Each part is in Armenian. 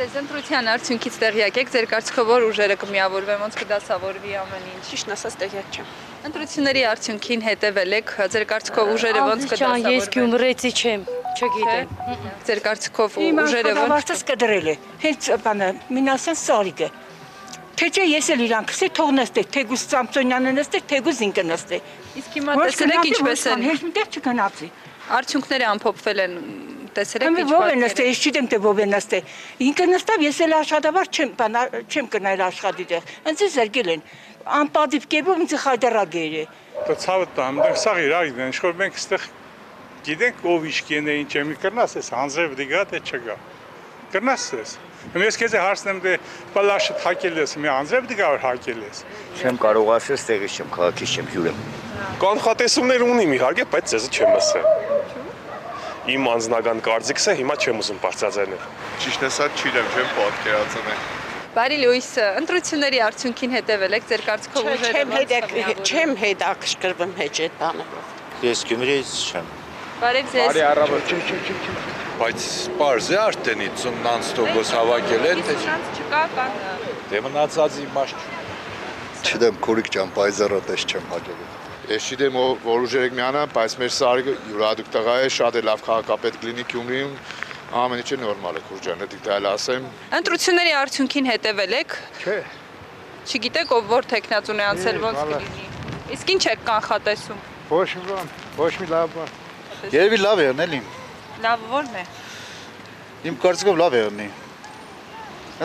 ձեզ ընտրության արդյունքից տեղյակ եք, ձեր կարծիքով որ ուժերը կմիավորվեն, ոնց կդասավորվի ամեն ինչ։ Ճիշտն ասած տեղյակ չեմ։ Ընտրությունների արդյունքին հետևել եք, ձեր կարծիքով ուժերը ոնց կդասավորվեն։ Ես Գյումրեցի չեմ, չգիտեմ։ Ձեր կարծիքով Իմ ուժերը ոնց աշխատավարձս կդրել է։ Հենց բանը մինասեն սարիգը։ Թե չէ ես էլ իրան քսե թող նստե, թեգուս Սամսոնյանը նստե, թեգուս ինքը նստե։ Իսկ հիմա տեսել եք ինչպես են։ Հենց միտեղ չգնացի։ Արդյունքները ամփոփվել են, տեսել եք Ո՞վ է նստե, ես չգիտեմ թե ով է նստե։ Ինքը նստավ, ես էլ աշխատավարձ չեմ կնայել աշխատի տեղ։ Ինձ զրկել են։ Անպատիվ կերպով ինձ խայտարագեր է։ Դա ցավը տամ, մենք սա իրար ինչ որ մենք այստեղ գիտենք ով իշքին է ինչ է մի կրնաս էս հանձև դիգա թե չգա։ Կրնաս էս։ Ես քեզ հարցնեմ դե պլաշը հակել ես, մի անձև դիգա որ հակել ես։ Չեմ կարող ասել, ստեղից չեմ, քաղաքից չեմ, հյուր եմ։ Կանխատեսումներ ունիմ իհարկե, բայց ձեզը չեմ ասել։ Իմ անձնական կարծիքս է, հիմա չեմ ուզում բարձրաձայնել։ Ճիշտ ասած չիրեմ, չեմ պատկերացնել։ Բարի լույս, ընտրությունների արդյունքին հետևել եք, ձեր կարծիքով ուժերը Չեմ հետաքրքրվում հեչ այդ բանը։ Ես Գյումրիից չեմ։ Բարև ձեզ։ Բայց պարզ է արդեն 50% հավաքել են, թե չկա կան։ դե մնացած իմաստ չունի։ Չդեմ քուրիկ ջան, բայզարատես չեմ հաջողել։ Ես չգիտեմ որ ուժերեք միանա, բայց մեր սարը յուրահատուկ տղա է, շատ է լավ քաղաքապետ կլինի Գյումրիում, ամեն ինչը նորմալ է քուրջան, դիտք դա էլ ասեմ։ Ընտրությունների արդյունքին հետևել եք։ Չէ։ Չգիտեք ով որ տեխնացուն է անցել ոնց կլինի։ Իսկ ինչ եք կանխատեսում։ Ոչ մի բան, ոչ մի լավ բան։ Երևի լավ է եղնել իմ։ Լավ ո՞րն է։ Իմ կարծիքով լավ է եղնի։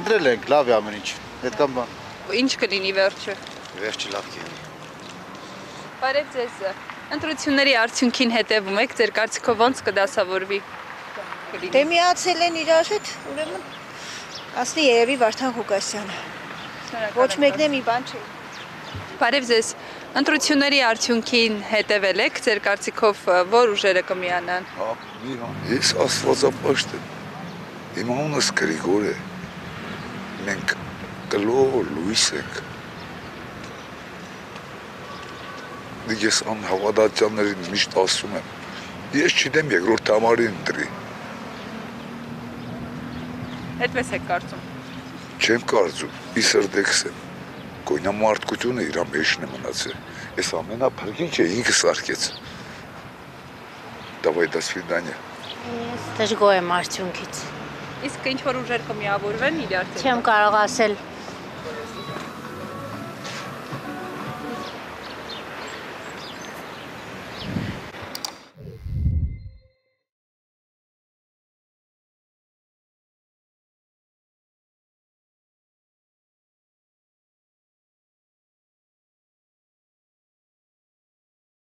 Ընտրել ենք, լավ է ամեն ինչ։ Այդքան բան։ Ինչ կլինի վերջը։ Վերջը լավ կլինի։ Բարև ձեզ։ Ընտրությունների արդյունքին հետևում եք, ձեր կարծիքով ոնց կդասավորվի։ Դե միացել են իրար հետ, ուրեմն ասնի երևի Վարդան Ղուկասյանը։ Ոչ մեկն է մի բան չի։ Բարև ձեզ։ Ընտրությունների արդյունքին հետևել եք, ձեր կարծիքով որ ուժերը կմիանան։ Ես աստվածապաշտ եմ։ Իմ անունս Գրիգոր է։ Մենք կլոր լույս ենք։ Ես անհավատացյալներին միշտ ասում եմ, ես չգիտեմ երկրորդ համարին ընտրի։ Այդպես եք կարծում։ Չեմ կարծում, ի սրտեքս եմ։ Գոյնամարտկությունը իր մեջն է մնացել։ Ես ամենափրկինչը ինքս արկեց։ Давай до свидания։ Ես դժգոհ եմ արդյունքից։ Իսկ ինչ որ ուժեր կմիավորվեն իրար հետ։ Չեմ կարող ասել։